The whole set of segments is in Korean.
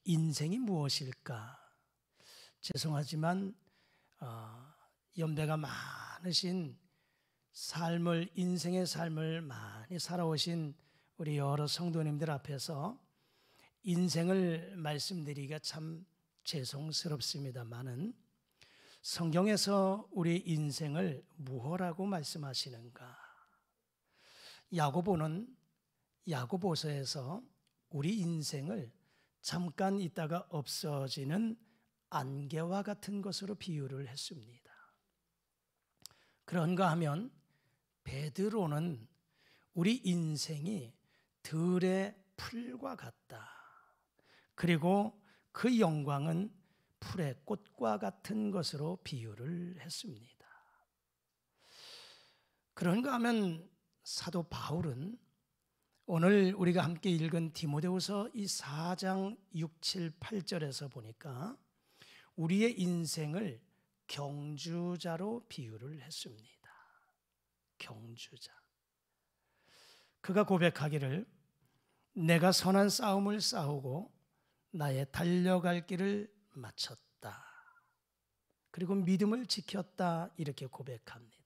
인생이 무엇일까? 죄송하지만 연배가 많으신 인생의 삶을 많이 살아오신 우리 여러 성도님들 앞에서 인생을 말씀드리기가 참 죄송스럽습니다마는 성경에서 우리 인생을 무엇라고 말씀하시는가? 야고보는 야고보서에서 우리 인생을 잠깐 있다가 없어지는 안개와 같은 것으로 비유를 했습니다. 그런가 하면 베드로는 우리 인생이 들의 풀과 같다. 그리고 그 영광은 풀의 꽃과 같은 것으로 비유를 했습니다. 그런가 하면 사도 바울은 오늘 우리가 함께 읽은 디모데후서 이 4장 6, 7, 8절에서 보니까 우리의 인생을 경주자로 비유를 했습니다. 경주자. 그가 고백하기를 내가 선한 싸움을 싸우고 나의 달려갈 길을 마쳤다. 그리고 믿음을 지켰다. 이렇게 고백합니다.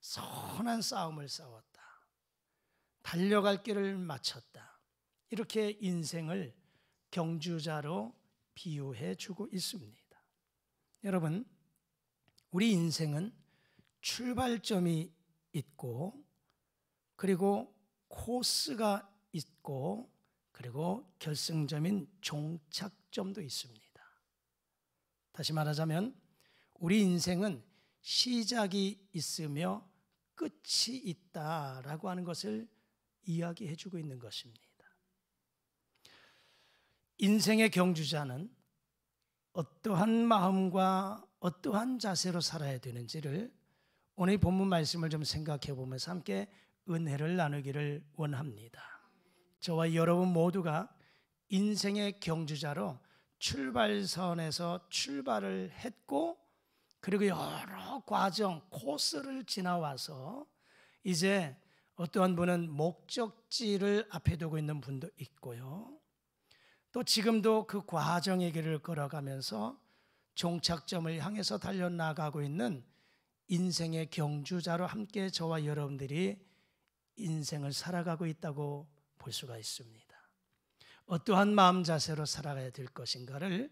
선한 싸움을 싸웠다. 달려갈 길을 마쳤다. 이렇게 인생을 경주자로 비유해 주고 있습니다. 여러분, 우리 인생은 출발점이 있고 그리고 코스가 있고 그리고 결승점인 종착점도 있습니다. 다시 말하자면 우리 인생은 시작이 있으며 끝이 있다라고 하는 것을 이야기해 주고 있는 것입니다. 인생의 경주자는 어떠한 마음과 어떠한 자세로 살아야 되는지를 오늘 본문 말씀을 좀 생각해 보면서 함께 은혜를 나누기를 원합니다. 저와 여러분 모두가 인생의 경주자로 출발선에서 출발을 했고 그리고 여러 과정, 코스를 지나와서 이제 어떠한 분은 목적지를 앞에 두고 있는 분도 있고요. 또 지금도 그 과정의 길을 걸어가면서 종착점을 향해서 달려나가고 있는 인생의 경주자로 함께 저와 여러분들이 인생을 살아가고 있다고 볼 수가 있습니다. 어떠한 마음 자세로 살아가야 될 것인가를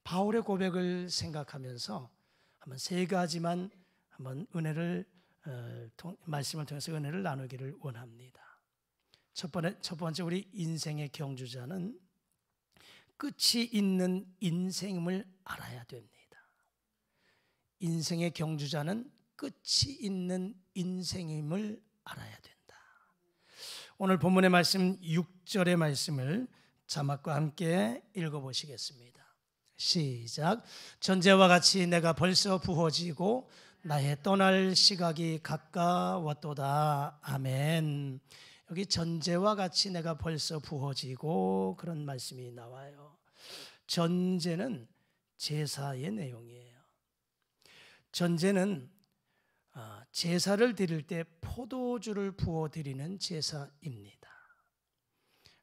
바울의 고백을 생각하면서 한번 세 가지만 한번 말씀을 통해서 은혜를 나누기를 원합니다. 첫 번째 우리 인생의 경주자는 끝이 있는 인생임을 알아야 됩니다. 인생의 경주자는 끝이 있는 인생임을 알아야 된다. 오늘 본문의 말씀 6절의 말씀을 자막과 함께 읽어보시겠습니다. 시작. 전제와 같이 내가 벌써 부어지고 나의 떠날 시각이 가까웠도다. 아멘. 여기 전제와 같이 내가 벌써 부어지고 그런 말씀이 나와요. 전제는 제사의 내용이에요. 전제는 제사를 드릴 때 포도주를 부어드리는 제사입니다.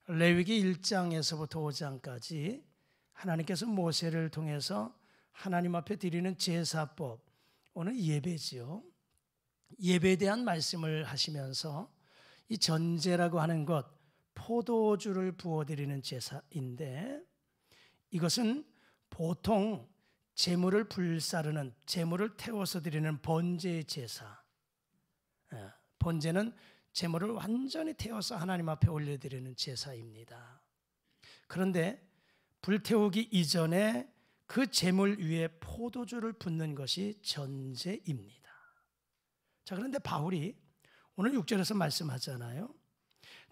레위기 1장에서부터 5장까지 하나님께서 모세를 통해서 하나님 앞에 드리는 제사법, 오늘 예배지요. 예배에 대한 말씀을 하시면서 이 전제라고 하는 것, 포도주를 부어드리는 제사인데 이것은 보통 제물을 불사르는, 제물을 태워서 드리는 번제의 제사. 번제는 제물을 완전히 태워서 하나님 앞에 올려드리는 제사입니다. 그런데 불태우기 이전에 그 제물 위에 포도주를 붓는 것이 전제입니다. 자, 그런데 바울이 오늘 6절에서 말씀하잖아요.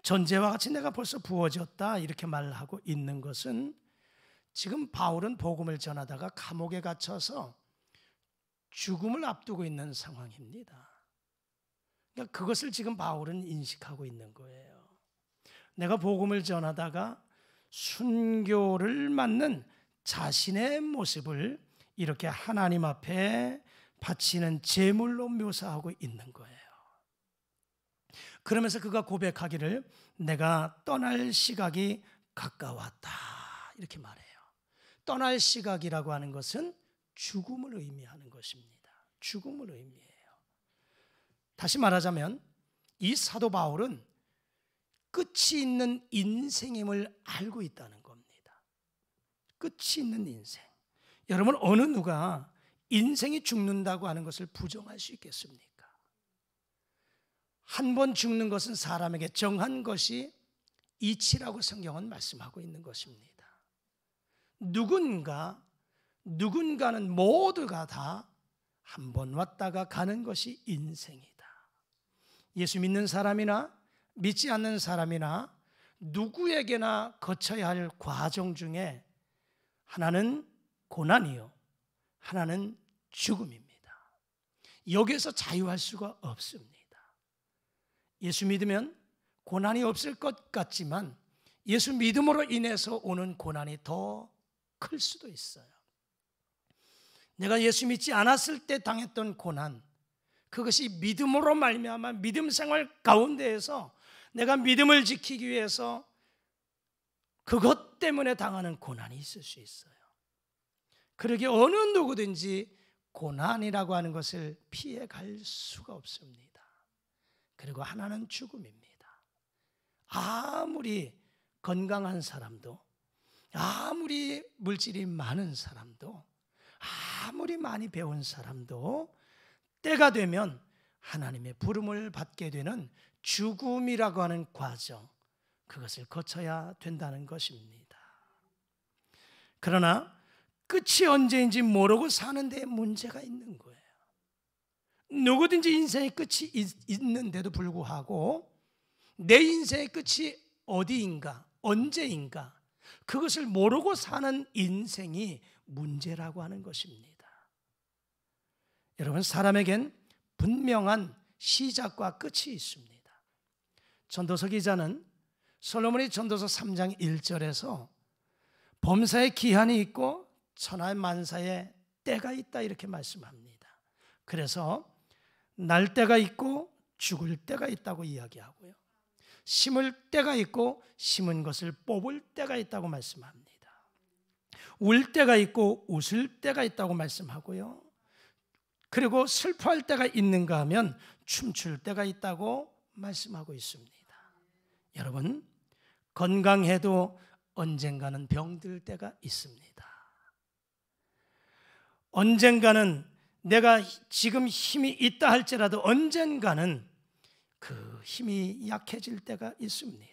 전제와 같이 내가 벌써 부어졌다 이렇게 말하고 있는 것은 지금 바울은 복음을 전하다가 감옥에 갇혀서 죽음을 앞두고 있는 상황입니다. 그러니까 그것을 지금 바울은 인식하고 있는 거예요. 내가 복음을 전하다가 순교를 맞는 자신의 모습을 이렇게 하나님 앞에 바치는 제물로 묘사하고 있는 거예요. 그러면서 그가 고백하기를 내가 떠날 시각이 가까웠다 이렇게 말해요. 떠날 시각이라고 하는 것은 죽음을 의미하는 것입니다. 죽음을 의미해요. 다시 말하자면 이 사도 바울은 끝이 있는 인생임을 알고 있다는 겁니다. 끝이 있는 인생. 여러분, 어느 누가 인생이 죽는다고 하는 것을 부정할 수 있겠습니까? 한 번 죽는 것은 사람에게 정한 것이 이치라고 성경은 말씀하고 있는 것입니다. 누군가는 모두가 다 한 번 왔다가 가는 것이 인생이다. 예수 믿는 사람이나 믿지 않는 사람이나 누구에게나 거쳐야 할 과정 중에 하나는 고난이요, 하나는 죽음입니다. 여기에서 자유할 수가 없습니다. 예수 믿으면 고난이 없을 것 같지만 예수 믿음으로 인해서 오는 고난이 더 클 수도 있어요. 내가 예수 믿지 않았을 때 당했던 고난, 그것이 믿음으로 말미암아 믿음 생활 가운데에서 내가 믿음을 지키기 위해서 그것 때문에 당하는 고난이 있을 수 있어요. 그러기에 어느 누구든지 고난이라고 하는 것을 피해갈 수가 없습니다. 그리고 하나는 죽음입니다. 아무리 건강한 사람도, 아무리 물질이 많은 사람도, 아무리 많이 배운 사람도 때가 되면 하나님의 부름을 받게 되는 죽음이라고 하는 과정, 그것을 거쳐야 된다는 것입니다. 그러나 끝이 언제인지 모르고 사는 데 문제가 있는 거예요. 누구든지 인생의 끝이 있는데도 불구하고 내 인생의 끝이 어디인가, 언제인가, 그것을 모르고 사는 인생이 문제라고 하는 것입니다. 여러분, 사람에겐 분명한 시작과 끝이 있습니다. 전도서 기자는 솔로몬이 전도서 3장 1절에서 범사의 기한이 있고 천하의 만사의 때가 있다 이렇게 말씀합니다. 그래서 날 때가 있고 죽을 때가 있다고 이야기하고요, 심을 때가 있고 심은 것을 뽑을 때가 있다고 말씀합니다. 울 때가 있고 웃을 때가 있다고 말씀하고요, 그리고 슬퍼할 때가 있는가 하면 춤출 때가 있다고 말씀하고 있습니다. 여러분, 건강해도 언젠가는 병들 때가 있습니다. 언젠가는 내가 지금 힘이 있다 할지라도 언젠가는 그 힘이 약해질 때가 있습니다.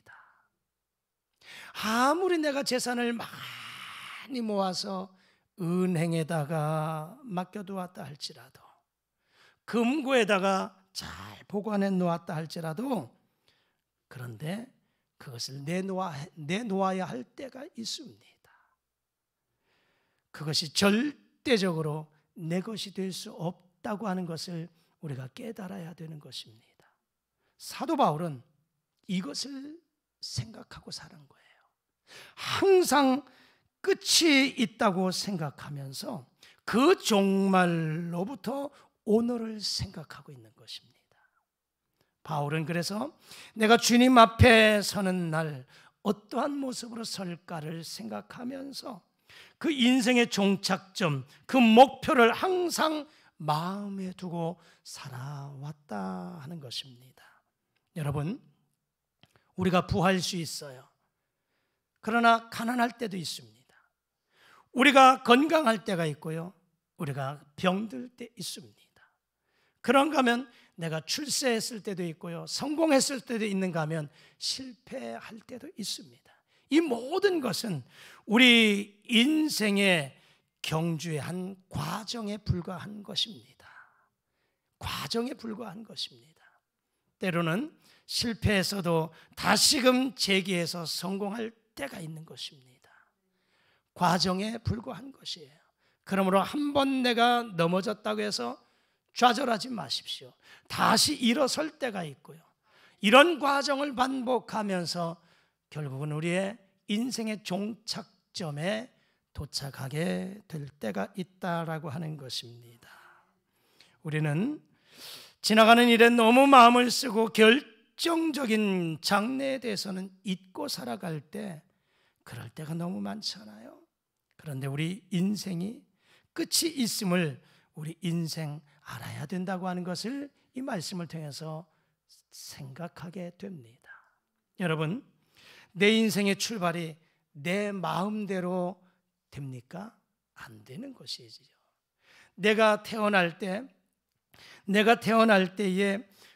아무리 내가 재산을 많이 모아서 은행에다가 맡겨두었다 할지라도, 금고에다가 잘 보관해 놓았다 할지라도, 그런데 그것을 내놓아야 할 때가 있습니다. 그것이 절대적으로 내 것이 될 수 없다고 하는 것을 우리가 깨달아야 되는 것입니다. 사도 바울은 이것을 생각하고 사는 거예요. 항상 끝이 있다고 생각하면서 그 종말로부터 오늘을 생각하고 있는 것입니다. 바울은 그래서 내가 주님 앞에 서는 날 어떠한 모습으로 설까를 생각하면서 그 인생의 종착점, 그 목표를 항상 마음에 두고 살아왔다 하는 것입니다. 여러분, 우리가 부할 수 있어요. 그러나 가난할 때도 있습니다. 우리가 건강할 때가 있고요, 우리가 병들 때 있습니다. 그런가 하면 내가 출세했을 때도 있고요, 성공했을 때도 있는가 하면 실패할 때도 있습니다. 이 모든 것은 우리 인생의 경주의 한 과정에 불과한 것입니다. 과정에 불과한 것입니다. 때로는 실패해서도 다시금 재기해서 성공할 때가 있는 것입니다. 과정에 불과한 것이에요. 그러므로 한 번 내가 넘어졌다고 해서 좌절하지 마십시오. 다시 일어설 때가 있고요, 이런 과정을 반복하면서 결국은 우리의 인생의 종착점에 도착하게 될 때가 있다라고 하는 것입니다. 우리는 지나가는 일에 너무 마음을 쓰고 결정적인 장래에 대해서는 잊고 살아갈 때 그럴 때가 너무 많잖아요. 그런데 우리 인생이 끝이 있음을 우리 인생 알아야 된다고 하는 것을 이 말씀을 통해서 생각하게 됩니다. 여러분, 내 인생의 출발이 내 마음대로 됩니까? 안 되는 것이지요. 내가 태어날 때에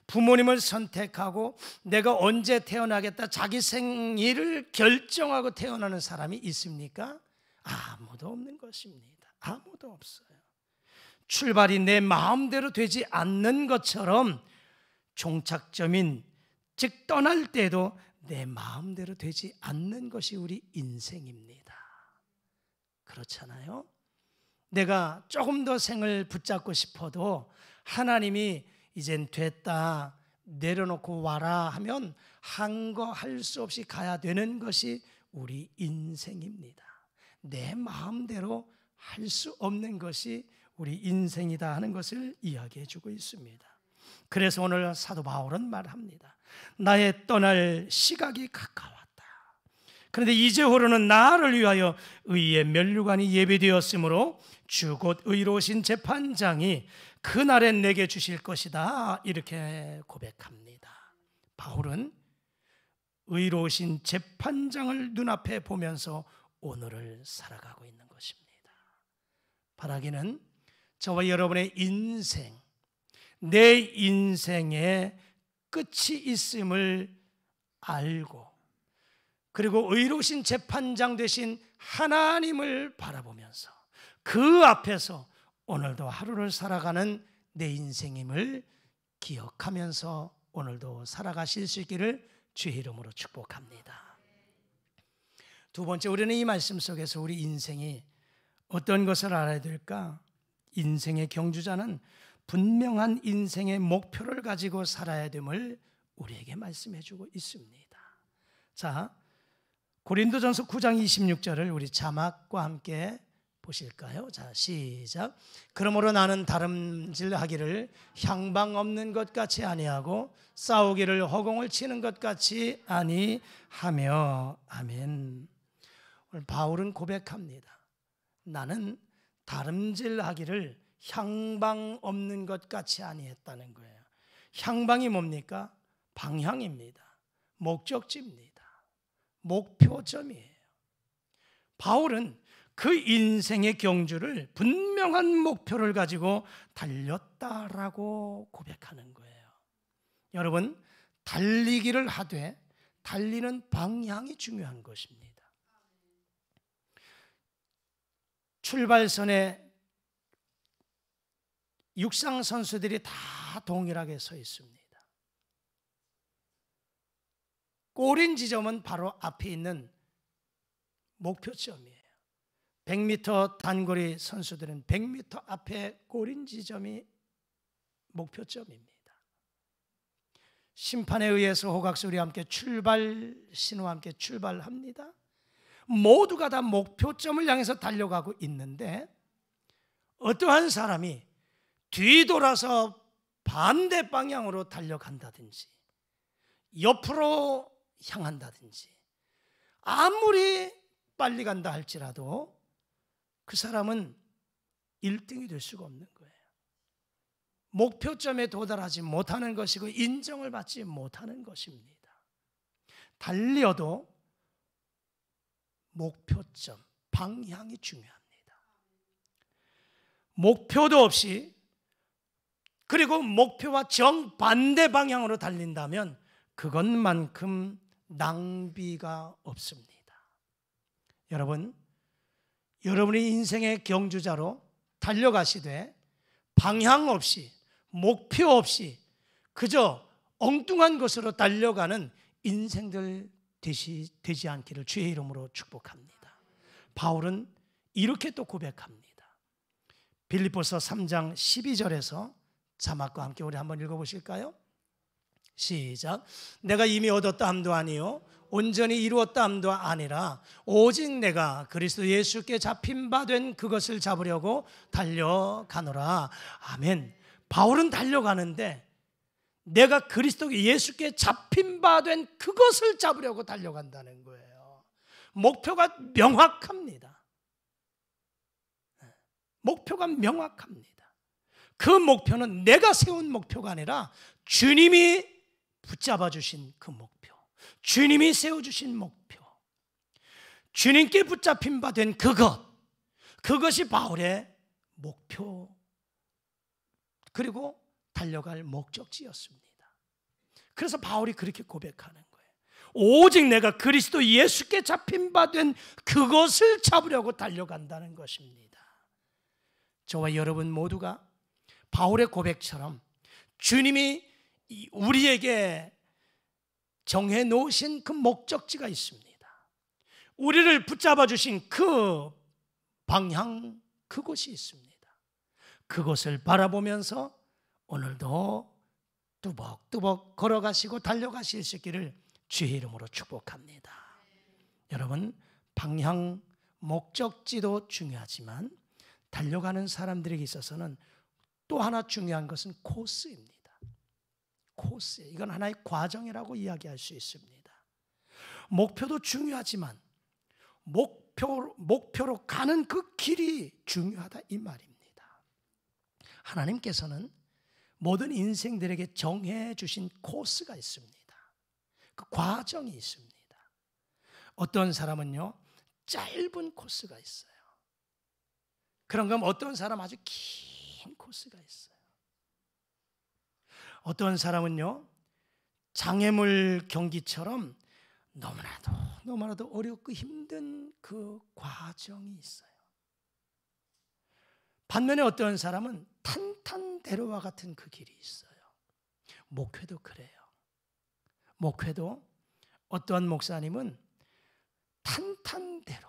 부모님을 선택하고 내가 언제 태어나겠다 자기 생일을 결정하고 태어나는 사람이 있습니까? 아무도 없는 것입니다. 아무도 없어요. 출발이 내 마음대로 되지 않는 것처럼 종착점인 즉 떠날 때도 내 마음대로 되지 않는 것이 우리 인생입니다. 그렇잖아요. 내가 조금 더 생을 붙잡고 싶어도 하나님이 이젠 됐다 내려놓고 와라 하면 한 거 할 수 없이 가야 되는 것이 우리 인생입니다. 내 마음대로 할 수 없는 것이 우리 인생이다 하는 것을 이야기해 주고 있습니다. 그래서 오늘 사도 바울은 말합니다. 나의 떠날 시각이 가까웠다. 그런데 이제후로는 나를 위하여 의의 면류관이 예비되었으므로 주 곧 의로우신 재판장이 그날에 내게 주실 것이다. 이렇게 고백합니다. 바울은 의로우신 재판장을 눈앞에 보면서 오늘을 살아가고 있는 것입니다. 바라기는 저와 여러분의 인생, 내 인생의 끝이 있음을 알고 그리고 의로우신 재판장 되신 하나님을 바라보면서 그 앞에서 오늘도 하루를 살아가는 내 인생임을 기억하면서 오늘도 살아가실 수 있기를 주의 이름으로 축복합니다. 두 번째, 우리는 이 말씀 속에서 우리 인생이 어떤 것을 알아야 될까? 인생의 경주자는 분명한 인생의 목표를 가지고 살아야 됨을 우리에게 말씀해 주고 있습니다. 자, 고린도전서 9장 26절을 우리 자막과 함께 보실까요? 자, 시작. 그러므로 나는 다름질하기를 향방 없는 것 같이 아니하고 싸우기를 허공을 치는 것 같이 아니하며. 아멘. 오늘 바울은 고백합니다. 나는 다름질하기를 향방 없는 것 같이 아니했다는 거예요. 향방이 뭡니까? 방향입니다. 목적지입니다. 목표점이에요. 바울은 그 인생의 경주를 분명한 목표를 가지고 달렸다라고 고백하는 거예요. 여러분, 달리기를 하되 달리는 방향이 중요한 것입니다. 출발선에 육상 선수들이 다 동일하게 서 있습니다. 꼬린 지점은 바로 앞에 있는 목표점이에요. 100m 단거리 선수들은 100m 앞에 꼬린 지점이 목표점입니다. 심판에 의해서 호각소리와 함께 출발 신호와 함께 출발합니다. 모두가 다 목표점을 향해서 달려가고 있는데 어떠한 사람이 뒤돌아서 반대 방향으로 달려간다든지 옆으로 향한다든지 아무리 빨리 간다 할지라도 그 사람은 1등이 될 수가 없는 거예요. 목표점에 도달하지 못하는 것이고 인정을 받지 못하는 것입니다. 달려도 목표점, 방향이 중요합니다. 목표도 없이 그리고 목표와 정반대 방향으로 달린다면 그것만큼 낭비가 없습니다. 여러분, 여러분의 인생의 경주자로 달려가시되 방향 없이 목표 없이 그저 엉뚱한 것으로 달려가는 인생들 되지 않기를 주의 이름으로 축복합니다. 바울은 이렇게 또 고백합니다. 빌립보서 3장 12절에서 자막과 함께 우리 한번 읽어보실까요? 시작. 내가 이미 얻었다 함도 아니요 온전히 이루었다 함도 아니라 오직 내가 그리스도 예수께 잡힌 바 된 그것을 잡으려고 달려가노라. 아멘. 바울은 달려가는데 내가 그리스도 예수께 잡힌 바 된 그것을 잡으려고 달려간다는 거예요. 목표가 명확합니다. 목표가 명확합니다. 그 목표는 내가 세운 목표가 아니라 주님이 붙잡아 주신 그 목표, 주님이 세워주신 목표, 주님께 붙잡힌 바 된 그것이 바울의 목표, 그리고 달려갈 목적지였습니다. 그래서 바울이 그렇게 고백하는 거예요. 오직 내가 그리스도 예수께 잡힌 바 된 그것을 잡으려고 달려간다는 것입니다. 저와 여러분 모두가 바울의 고백처럼 주님이 우리에게 정해 놓으신 그 목적지가 있습니다. 우리를 붙잡아 주신 그 방향, 그곳이 있습니다. 그곳을 바라보면서 오늘도 뚜벅뚜벅 걸어가시고 달려가실 수 있기를 주의 이름으로 축복합니다. 여러분, 방향, 목적지도 중요하지만 달려가는 사람들에게 있어서는 또 하나 중요한 것은 코스입니다. 코스, 이건 하나의 과정이라고 이야기할 수 있습니다. 목표도 중요하지만 목표로 가는 그 길이 중요하다, 이 말입니다. 하나님께서는 모든 인생들에게 정해 주신 코스가 있습니다. 그 과정이 있습니다. 어떤 사람은요, 짧은 코스가 있어요. 그런가 하면 어떤 사람은 아주 긴 코스가 있어요. 어떤 사람은요, 장애물 경기처럼 너무나도 어렵고 힘든 그 과정이 있어요. 반면에 어떤 사람은 탄탄대로와 같은 그 길이 있어요. 목회도 그래요. 목회도 어떤 목사님은 탄탄대로,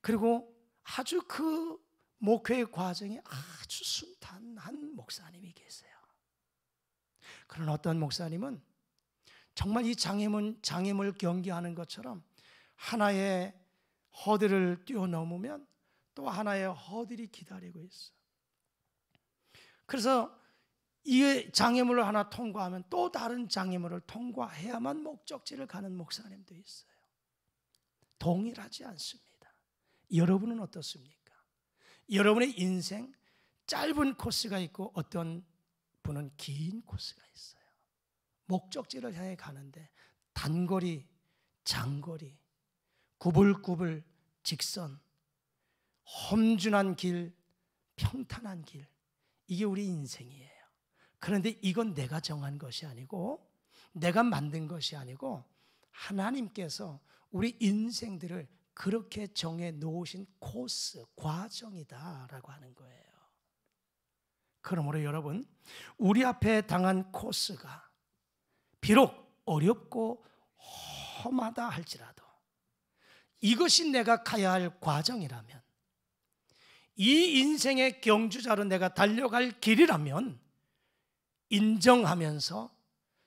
그리고 아주 그 목회의 과정이 아주 순탄한 목사님이 계세요. 그런 어떤 목사님은 정말 이 장애물 경기하는 것처럼 하나의 허들을 뛰어넘으면 또 하나의 허들이 기다리고 있어. 그래서 이 장애물을 하나 통과하면 또 다른 장애물을 통과해야만 목적지를 가는 목사님도 있어요. 동일하지 않습니다. 여러분은 어떻습니까? 여러분의 인생 짧은 코스가 있고 어떤 분은 긴 코스가 있어요. 목적지를 향해 가는데 단거리, 장거리, 구불구불 직선, 험준한 길, 평탄한 길, 이게 우리 인생이에요. 그런데 이건 내가 정한 것이 아니고 내가 만든 것이 아니고 하나님께서 우리 인생들을 그렇게 정해 놓으신 코스, 과정이다라고 하는 거예요. 그러므로 여러분, 우리 앞에 당한 코스가 비록 어렵고 험하다 할지라도 이것이 내가 가야 할 과정이라면, 이 인생의 경주자로 내가 달려갈 길이라면 인정하면서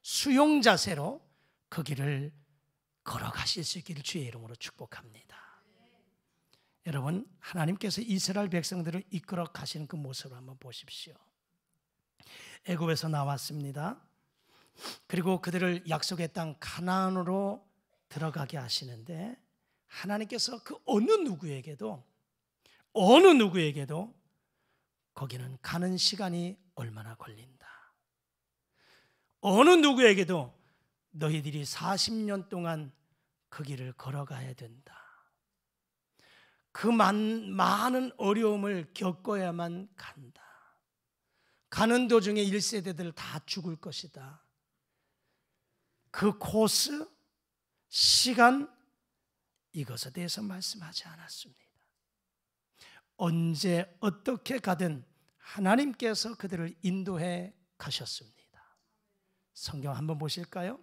수용 자세로 그 길을 걸어가실 수 있기를 주의 이름으로 축복합니다. 여러분, 하나님께서 이스라엘 백성들을 이끌어 가시는 그 모습을 한번 보십시오. 애굽에서 나왔습니다. 그리고 그들을 약속의 땅 가나안으로 들어가게 하시는데, 하나님께서 그 어느 누구에게도 거기는 가는 시간이 얼마나 걸린다, 어느 누구에게도 너희들이 40년 동안 그 길을 걸어가야 된다, 그 많은 어려움을 겪어야만 간다, 가는 도중에 1세대들 다 죽을 것이다, 그 코스, 시간, 이것에 대해서 말씀하지 않았습니다. 언제 어떻게 가든 하나님께서 그들을 인도해 가셨습니다. 성경 한번 보실까요?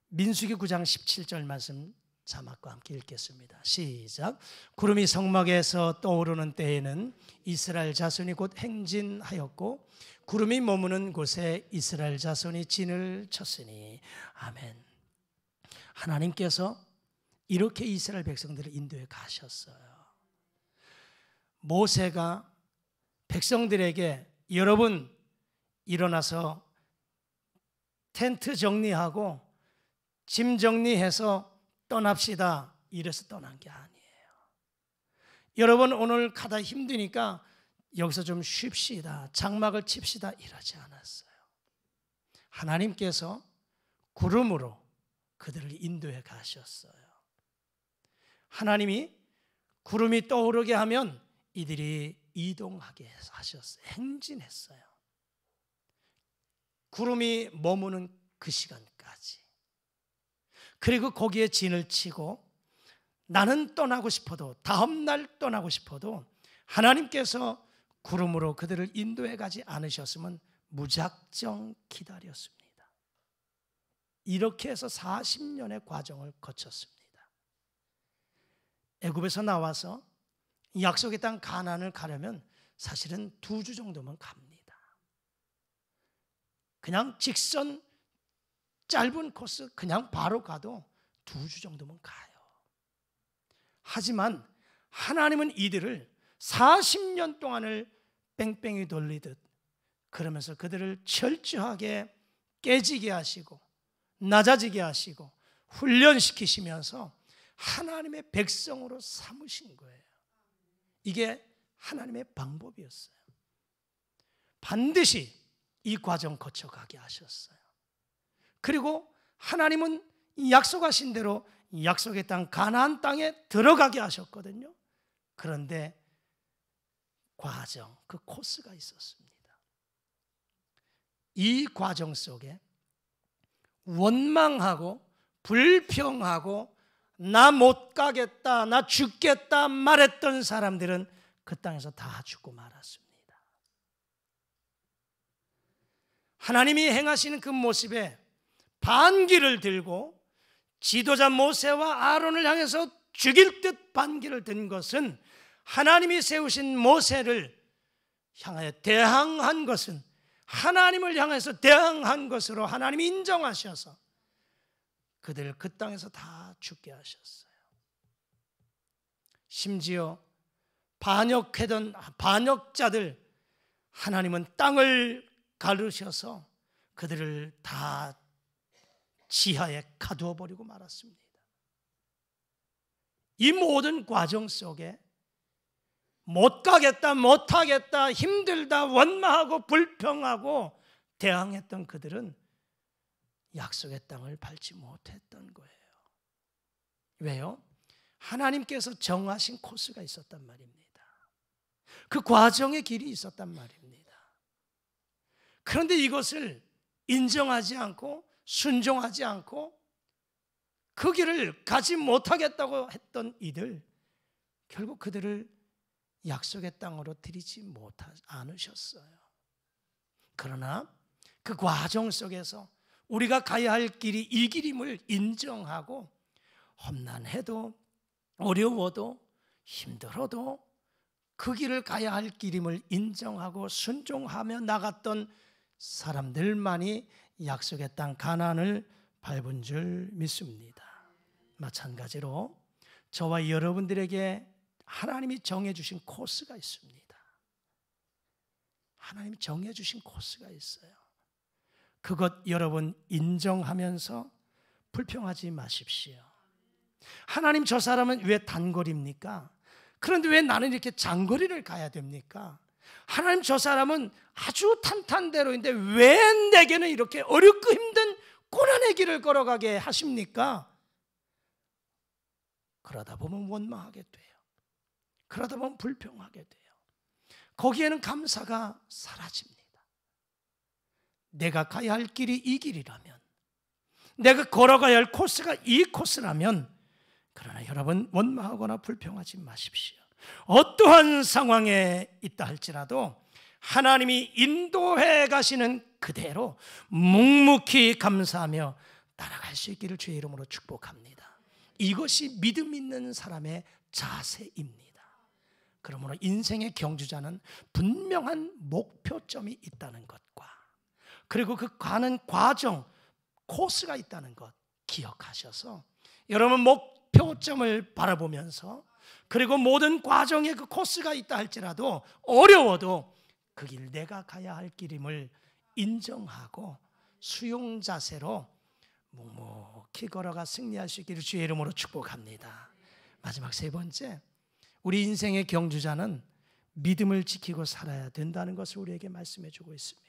민수기 9장 17절 말씀 자막과 함께 읽겠습니다. 시작. 구름이 성막에서 떠오르는 때에는 이스라엘 자손이 곧 행진하였고 구름이 머무는 곳에 이스라엘 자손이 진을 쳤으니. 아멘. 하나님께서 이렇게 이스라엘 백성들을 인도해 가셨어요. 모세가 백성들에게 여러분 일어나서 텐트 정리하고 짐 정리해서 떠납시다 이래서 떠난 게 아니에요. 여러분 오늘 가다 힘드니까 여기서 좀 쉽시다, 장막을 칩시다 이러지 않았어요. 하나님께서 구름으로 그들을 인도해 가셨어요. 하나님이 구름이 떠오르게 하면 이들이 이동하게 하셨어요. 행진했어요. 구름이 머무는 그 시간까지. 그리고 거기에 진을 치고 나는 떠나고 싶어도, 다음날 떠나고 싶어도 하나님께서 구름으로 그들을 인도해 가지 않으셨으면 무작정 기다렸습니다. 이렇게 해서 40년의 과정을 거쳤습니다. 애굽에서 나와서 약속의 땅 가나안을 가려면 사실은 2주 정도면 갑니다. 그냥 직선 짧은 코스 그냥 바로 가도 2주 정도면 가요. 하지만 하나님은 이들을 40년 동안을 뺑뺑이 돌리듯 그러면서 그들을 철저하게 깨지게 하시고 낮아지게 하시고 훈련시키시면서 하나님의 백성으로 삼으신 거예요. 이게 하나님의 방법이었어요. 반드시 이 과정 거쳐가게 하셨어요. 그리고 하나님은 약속하신 대로 약속의 땅 가나안 땅에 들어가게 하셨거든요. 그런데 과정, 그 코스가 있었습니다. 이 과정 속에 원망하고 불평하고 나 못 가겠다, 나 죽겠다 말했던 사람들은 그 땅에서 다 죽고 말았습니다. 하나님이 행하시는 그 모습에 반기를 들고 지도자 모세와 아론을 향해서 죽일 듯 반기를 든 것은 하나님이 세우신 모세를 향하여 대항한 것은 하나님을 향해서 대항한 것으로 하나님이 인정하셔서 그들 그 땅에서 다 죽게 하셨어요. 심지어 반역하던 반역자들 하나님은 땅을 가르셔서 그들을 다 지하에 가두어 버리고 말았습니다. 이 모든 과정 속에 못 가겠다, 못 하겠다, 힘들다, 원망하고 불평하고 대항했던 그들은 약속의 땅을 밟지 못했던 거예요. 왜요? 하나님께서 정하신 코스가 있었단 말입니다. 그 과정의 길이 있었단 말입니다. 그런데 이것을 인정하지 않고 순종하지 않고 그 길을 가지 못하겠다고 했던 이들, 결국 그들을 약속의 땅으로 들이지 않으셨어요. 그러나 그 과정 속에서 우리가 가야 할 길이 이 길임을 인정하고 험난해도 어려워도 힘들어도 그 길을 가야 할 길임을 인정하고 순종하며 나갔던 사람들만이 약속의 땅 가나안을 밟은 줄 믿습니다. 마찬가지로 저와 여러분들에게 하나님이 정해주신 코스가 있습니다. 하나님이 정해주신 코스가 있어요. 그것 여러분 인정하면서 불평하지 마십시오. 하나님, 저 사람은 왜 단거리입니까? 그런데 왜 나는 이렇게 장거리를 가야 됩니까? 하나님, 저 사람은 아주 탄탄대로인데 왜 내게는 이렇게 어렵고 힘든 고난의 길을 걸어가게 하십니까? 그러다 보면 원망하게 돼요. 그러다 보면 불평하게 돼요. 거기에는 감사가 사라집니다. 내가 가야 할 길이 이 길이라면, 내가 걸어가야 할 코스가 이 코스라면, 그러나 여러분 원망하거나 불평하지 마십시오. 어떠한 상황에 있다 할지라도 하나님이 인도해 가시는 그대로 묵묵히 감사하며 따라갈 수 있기를 주의 이름으로 축복합니다. 이것이 믿음 있는 사람의 자세입니다. 그러므로 인생의 경주자는 분명한 목표점이 있다는 것과 그리고 그 가는 과정, 코스가 있다는 것 기억하셔서 여러분 목표점을 바라보면서 그리고 모든 과정에 그 코스가 있다 할지라도 어려워도 그 길 내가 가야 할 길임을 인정하고 수용 자세로 묵묵히 걸어가 승리할 수 있기를 주의 이름으로 축복합니다. 마지막 세 번째, 우리 인생의 경주자는 믿음을 지키고 살아야 된다는 것을 우리에게 말씀해 주고 있습니다.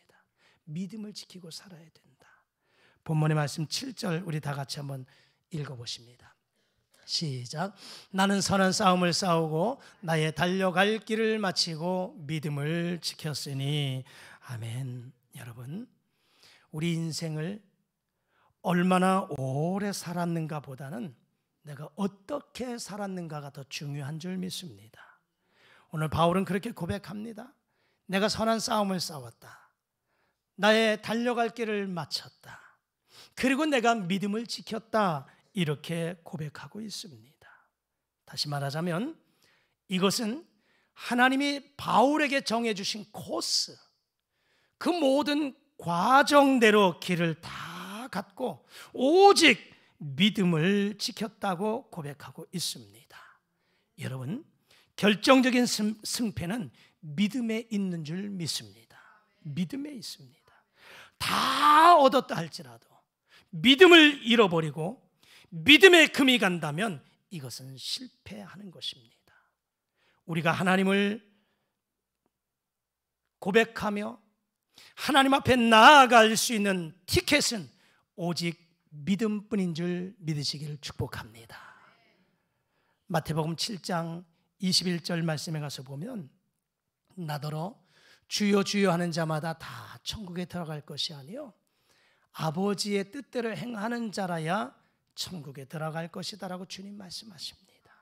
믿음을 지키고 살아야 된다. 본문의 말씀 7절 우리 다 같이 한번 읽어보십니다. 시작. 나는 선한 싸움을 싸우고 나의 달려갈 길을 마치고 믿음을 지켰으니. 아멘. 여러분, 우리 인생을 얼마나 오래 살았는가 보다는 내가 어떻게 살았는가가 더 중요한 줄 믿습니다. 오늘 바울은 그렇게 고백합니다. 내가 선한 싸움을 싸웠다. 나의 달려갈 길을 마쳤다. 그리고 내가 믿음을 지켰다. 이렇게 고백하고 있습니다. 다시 말하자면 이것은 하나님이 바울에게 정해주신 코스, 그 모든 과정대로 길을 다 갔고 오직 믿음을 지켰다고 고백하고 있습니다. 여러분, 결정적인 승패는 믿음에 있는 줄 믿습니다. 믿음에 있습니다. 다 얻었다 할지라도 믿음을 잃어버리고 믿음에 금이 간다면 이것은 실패하는 것입니다. 우리가 하나님을 고백하며 하나님 앞에 나아갈 수 있는 티켓은 오직 믿음뿐인 줄 믿으시기를 축복합니다. 마태복음 7장 21절 말씀에 가서 보면 나더러 주여 주여 하는 자마다 다 천국에 들어갈 것이 아니요 아버지의 뜻대로 행하는 자라야 천국에 들어갈 것이다 라고 주님 말씀하십니다.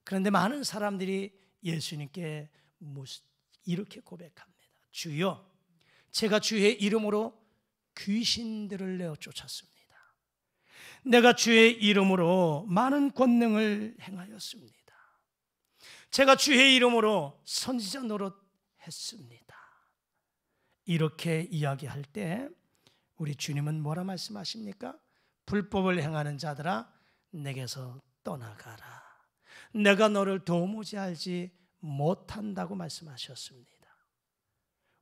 그런데 많은 사람들이 예수님께 이렇게 고백합니다. 주여, 제가 주의 이름으로 귀신들을 내어 쫓았습니다. 내가 주의 이름으로 많은 권능을 행하였습니다. 제가 주의 이름으로 선지자 노릇했습니다. 이렇게 이야기할 때 우리 주님은 뭐라 말씀하십니까? 불법을 행하는 자들아 내게서 떠나가라. 내가 너를 도무지 알지 못한다고 말씀하셨습니다.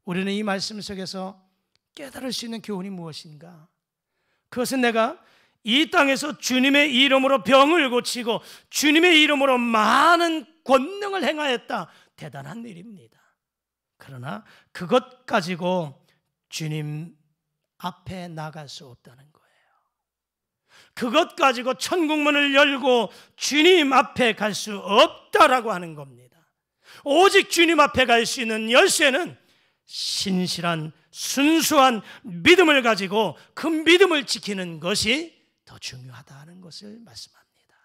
우리는 이 말씀 속에서 깨달을 수 있는 교훈이 무엇인가? 그것은 내가 이 땅에서 주님의 이름으로 병을 고치고 주님의 이름으로 많은 권능을 행하였다. 대단한 일입니다. 그러나 그것 가지고 주님 앞에 나갈 수 없다는 거예요. 그것 가지고 천국문을 열고 주님 앞에 갈 수 없다라고 하는 겁니다. 오직 주님 앞에 갈 수 있는 열쇠는 신실한 순수한 믿음을 가지고 그 믿음을 지키는 것이 더 중요하다는 것을 말씀합니다.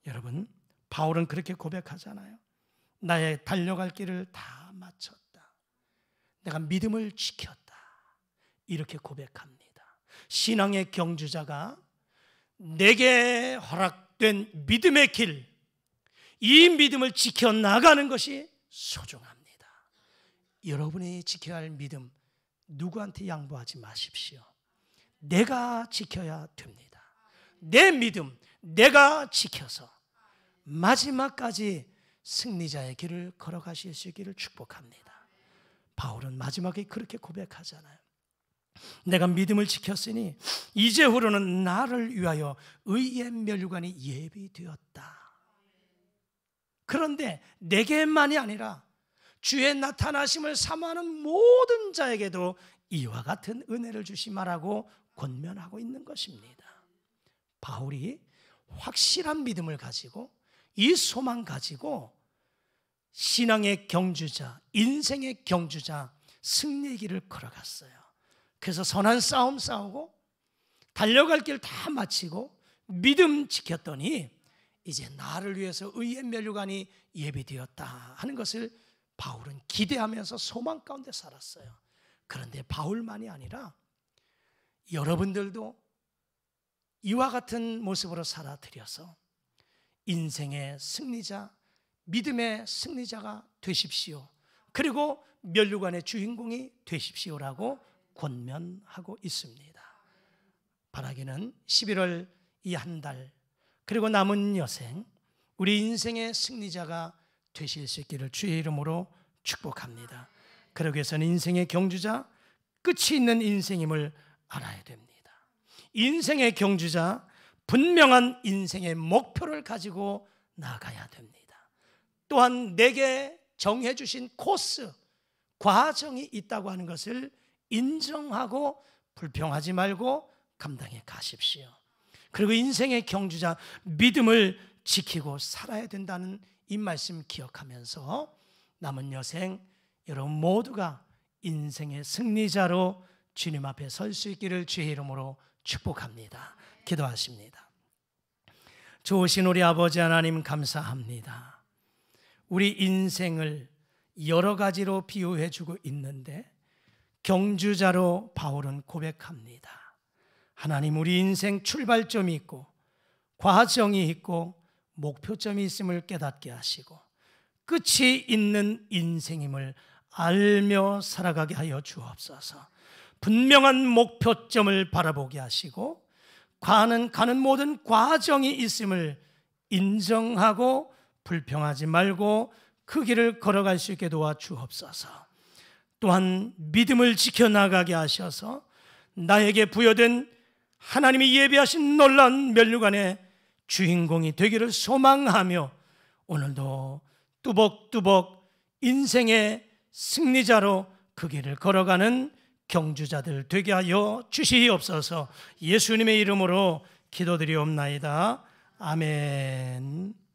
여러분, 바울은 그렇게 고백하잖아요. 나의 달려갈 길을 다 마쳤다. 내가 믿음을 지켰다. 이렇게 고백합니다. 신앙의 경주자가 내게 허락된 믿음의 길, 이 믿음을 지켜나가는 것이 소중합니다. 여러분이 지켜야 할 믿음 누구한테 양보하지 마십시오. 내가 지켜야 됩니다. 내 믿음 내가 지켜서 마지막까지 승리자의 길을 걸어가실 수 있기를 축복합니다. 바울은 마지막에 그렇게 고백하잖아요. 내가 믿음을 지켰으니 이제후로는 나를 위하여 의의 면류관이 예비되었다. 그런데 내게만이 아니라 주의 나타나심을 사모하는 모든 자에게도 이와 같은 은혜를 주시마라고 권면하고 있는 것입니다. 바울이 확실한 믿음을 가지고 이 소망 가지고 신앙의 경주자, 인생의 경주자, 승리의 길을 걸어갔어요. 그래서 선한 싸움 싸우고 달려갈 길 다 마치고 믿음 지켰더니 이제 나를 위해서 의의 면류관이 예비되었다 하는 것을 바울은 기대하면서 소망 가운데 살았어요. 그런데 바울만이 아니라 여러분들도 이와 같은 모습으로 살아드려서 인생의 승리자, 믿음의 승리자가 되십시오. 그리고 면류관의 주인공이 되십시오라고 권면하고 있습니다. 바라기는 11월 이 한 달 그리고 남은 여생 우리 인생의 승리자가 되실 수 있기를 주의 이름으로 축복합니다. 그러기 위해서는 인생의 경주자, 끝이 있는 인생임을 알아야 됩니다. 인생의 경주자, 분명한 인생의 목표를 가지고 나가야 됩니다. 또한 내게 정해 주신 코스, 과정이 있다고 하는 것을 인정하고 불평하지 말고 감당해 가십시오. 그리고 인생의 경주자, 믿음을 지키고 살아야 된다는 이 말씀 기억하면서 남은 여생 여러분 모두가 인생의 승리자로 주님 앞에 설 수 있기를 주의 이름으로 축복합니다. 기도하십니다. 좋으신 우리 아버지 하나님 감사합니다. 우리 인생을 여러 가지로 비유해 주고 있는데 경주자로 바울은 고백합니다. 하나님, 우리 인생 출발점이 있고 과정이 있고 목표점이 있음을 깨닫게 하시고 끝이 있는 인생임을 알며 살아가게 하여 주옵소서. 분명한 목표점을 바라보게 하시고 가는 모든 과정이 있음을 인정하고 불평하지 말고 그 길을 걸어갈 수 있게 도와주옵소서. 또한 믿음을 지켜나가게 하셔서 나에게 부여된 하나님이 예비하신 놀라운 면류관의 주인공이 되기를 소망하며 오늘도 뚜벅뚜벅 인생의 승리자로 그 길을 걸어가는 경주자들 되게 하여 주시옵소서. 예수님의 이름으로 기도드리옵나이다. 아멘.